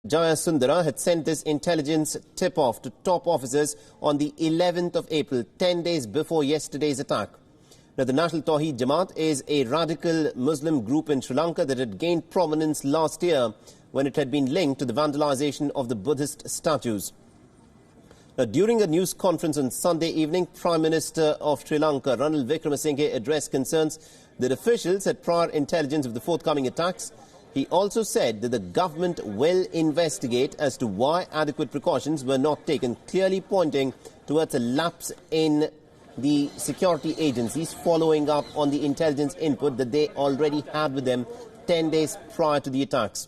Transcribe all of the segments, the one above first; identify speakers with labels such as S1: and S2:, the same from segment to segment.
S1: Jayasundara had sent this intelligence tip-off to top officers on the 11th of April, 10 days before yesterday's attack. Now, the National Tawheed Jamaat is a radical Muslim group in Sri Lanka that had gained prominence last year when it had been linked to the vandalization of the Buddhist statues. Now, during a news conference on Sunday evening, Prime Minister of Sri Lanka, Ranil Wickremesinghe, addressed concerns that officials had prior intelligence of the forthcoming attacks. He also said that the government will investigate as to why adequate precautions were not taken, clearly pointing towards a lapse in the security agencies following up on the intelligence input that they already had with them 10 days prior to the attacks.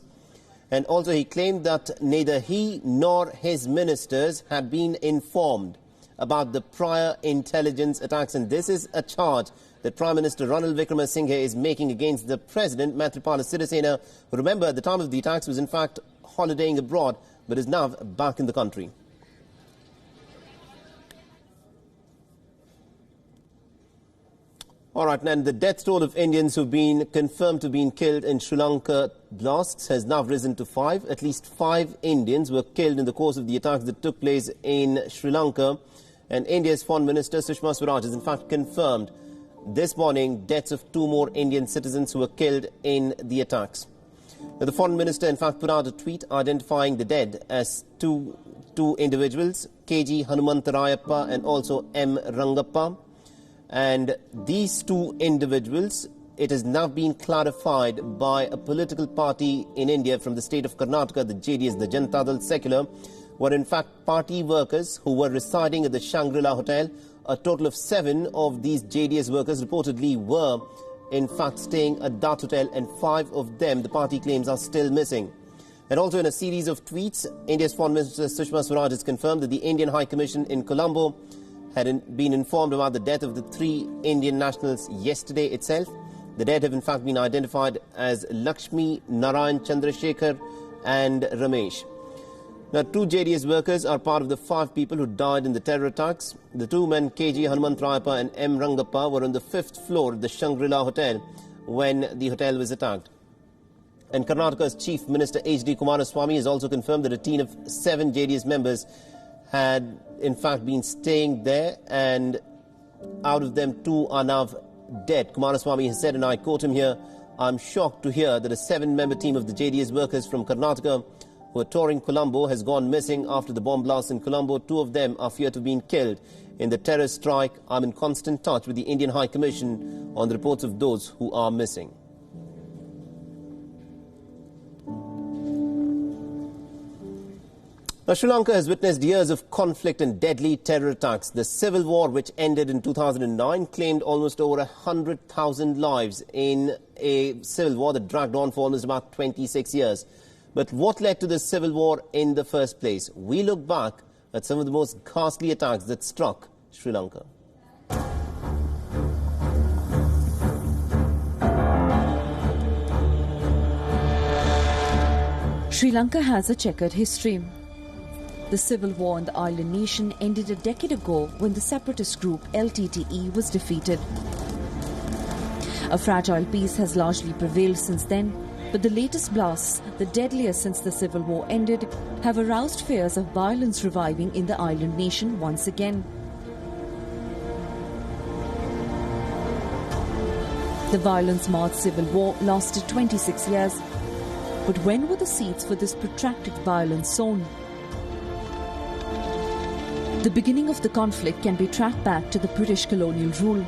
S1: And also he claimed that neither he nor his ministers had been informed about the prior intelligence attacks. And this is a charge that Prime Minister Ranil Wickremesinghe is making against the President, Maithripala Sirisena, who, remember, at the time of the attacks was in fact holidaying abroad, but is now back in the country. All right, and the death toll of Indians who've been confirmed to have been killed in Sri Lanka blasts has now risen to 5. At least 5 Indians were killed in the course of the attacks that took place in Sri Lanka. And India's Foreign Minister, Sushma Swaraj, has in fact confirmed this morning deaths of 2 more Indian citizens who were killed in the attacks. Now, the Foreign Minister in fact put out a tweet identifying the dead as two individuals, KG Hanumantarayappa and also M. Rangappa. And these 2 individuals, it has now been clarified by a political party in India from the state of Karnataka, the JDS, the Janata Dal Secular, were in fact party workers who were residing at the Shangri-La Hotel. A total of 7 of these JDS workers reportedly were in fact staying at that hotel, and 5 of them, the party claims, are still missing. And also in a series of tweets, India's Foreign Minister Sushma Swaraj has confirmed that the Indian High Commission in Colombo had been informed about the death of the 3 Indian nationals yesterday itself. The dead have in fact been identified as Lakshmi, Narayan Chandrasekhar and Ramesh. Now, 2 JDS workers are part of the 5 people who died in the terror attacks. The 2 men, KG Hanumantarayappa and M. Rangappa, were on the 5th floor of the Shangri-La Hotel when the hotel was attacked. And Karnataka's Chief Minister H.D. Kumaraswamy has also confirmed that a team of 7 JDS members had in fact been staying there, and out of them 2 are now dead. Kumaraswamy has said, and I quote him here, "I'm shocked to hear that a 7-member team of the JDS workers from Karnataka who are touring Colombo has gone missing after the bomb blast in Colombo. 2 of them are feared to have been killed in the terror strike. I'm in constant touch with the Indian High Commission on the reports of those who are missing." Now, Sri Lanka has witnessed years of conflict and deadly terror attacks. The civil war, which ended in 2009, claimed almost over 100,000 lives in a civil war that dragged on for almost about 26 years. But what led to the civil war in the first place? We look back at some of the most ghastly attacks that struck Sri Lanka.
S2: Sri Lanka has a checkered history. The civil war in the island nation ended a decade ago when the separatist group LTTE was defeated. A fragile peace has largely prevailed since then, but the latest blasts, the deadliest since the civil war ended, have aroused fears of violence reviving in the island nation once again. The violence-marred civil war lasted 26 years. But when were the seeds for this protracted violence sown? The beginning of the conflict can be tracked back to the British colonial rule.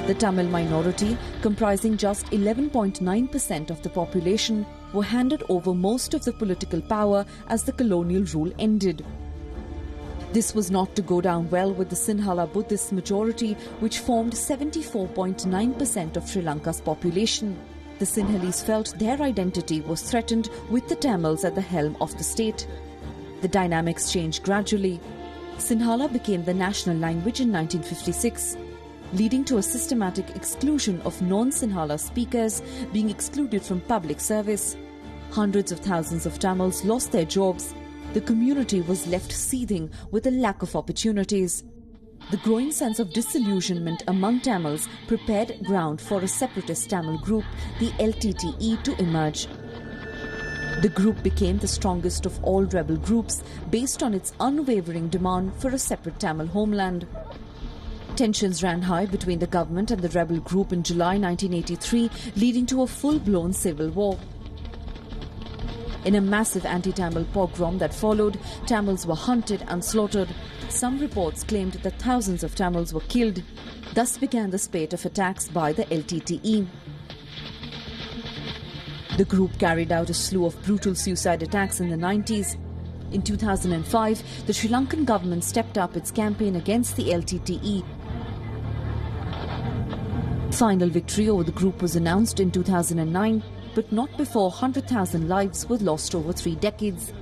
S2: The Tamil minority, comprising just 11.9% of the population, were handed over most of the political power as the colonial rule ended. This was not to go down well with the Sinhala Buddhist majority, which formed 74.9% of Sri Lanka's population. The Sinhalese felt their identity was threatened with the Tamils at the helm of the state. The dynamics changed gradually. Sinhala became the national language in 1956, leading to a systematic exclusion of non-Sinhala speakers being excluded from public service. Hundreds of thousands of Tamils lost their jobs. The community was left seething with a lack of opportunities. The growing sense of disillusionment among Tamils prepared ground for a separatist Tamil group, the LTTE, to emerge. The group became the strongest of all rebel groups based on its unwavering demand for a separate Tamil homeland. Tensions ran high between the government and the rebel group in July 1983, leading to a full-blown civil war. In a massive anti-Tamil pogrom that followed, Tamils were hunted and slaughtered. Some reports claimed that thousands of Tamils were killed. Thus began the spate of attacks by the LTTE. The group carried out a slew of brutal suicide attacks in the 90s. In 2005, the Sri Lankan government stepped up its campaign against the LTTE. Final victory over the group was announced in 2009, but not before 100,000 lives were lost over 3 decades.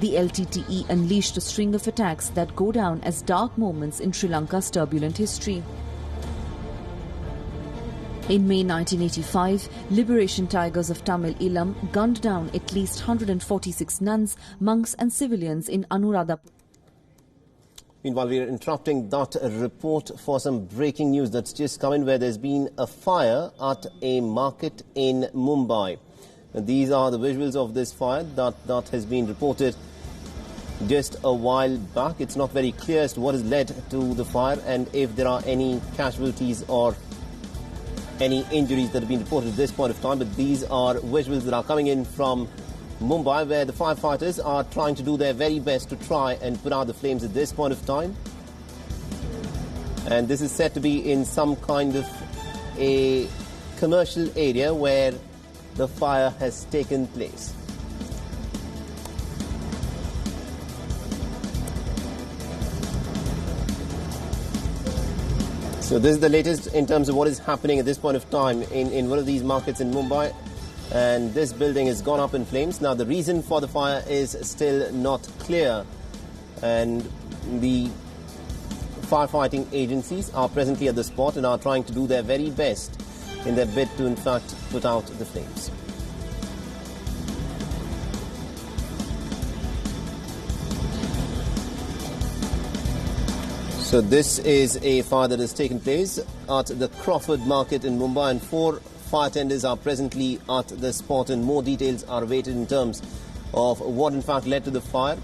S2: The LTTE unleashed a string of attacks that go down as dark moments in Sri Lanka's turbulent history. In May 1985, Liberation Tigers of Tamil Ilam gunned down at least 146 nuns, monks and civilians in Anuradhapura.
S1: Meanwhile, we are interrupting that report for some breaking news that's just come in, where there's been a fire at a market in Mumbai. And these are the visuals of this fire that has been reported just a while back. It's not very clear as to what has led to the fire and if there are any casualties or any injuries that have been reported at this point of time. But these are visuals that are coming in from Mumbai, where the firefighters are trying to do their very best to try and put out the flames at this point of time. And this is said to be in some kind of a commercial area where the fire has taken place. So this is the latest in terms of what is happening at this point of time in one of these markets in Mumbai. And this building has gone up in flames. Now, the reason for the fire is still not clear. And the firefighting agencies are presently at the spot and are trying to do their very best in their bid to, in fact, put out the flames. So this is a fire that has taken place at the Crawford Market in Mumbai, and 4 fire tenders are presently at the spot, and more details are awaited in terms of what in fact led to the fire.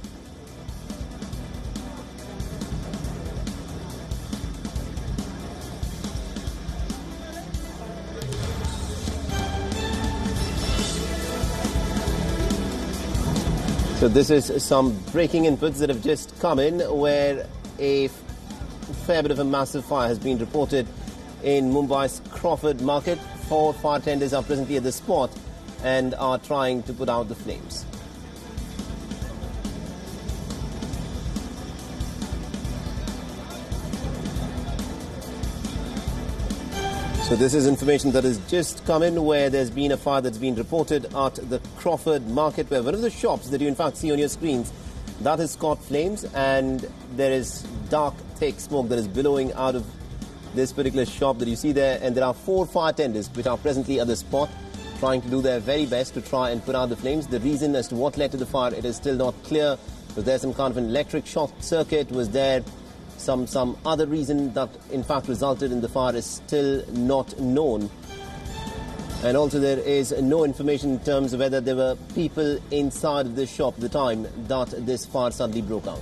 S1: So this is some breaking inputs that have just come in, where a fair bit of a massive fire has been reported in Mumbai's Crawford Market. 4 fire tenders are presently at the spot and are trying to put out the flames. So this is information that has just come in, where there's been a fire that's been reported at the Crawford Market, where one of the shops that you in fact see on your screens, that has caught flames, and there is dark, thick smoke that is billowing out of this particular shop that you see there. And there are 4 fire tenders which are presently at the spot, trying to do their very best to try and put out the flames. The reason as to what led to the fire, it is still not clear. Was there some kind of an electric short circuit? Was there some other reason that in fact resulted in the fire is still not known. And also there is no information in terms of whether there were people inside of this shop at the time that this fire suddenly broke out.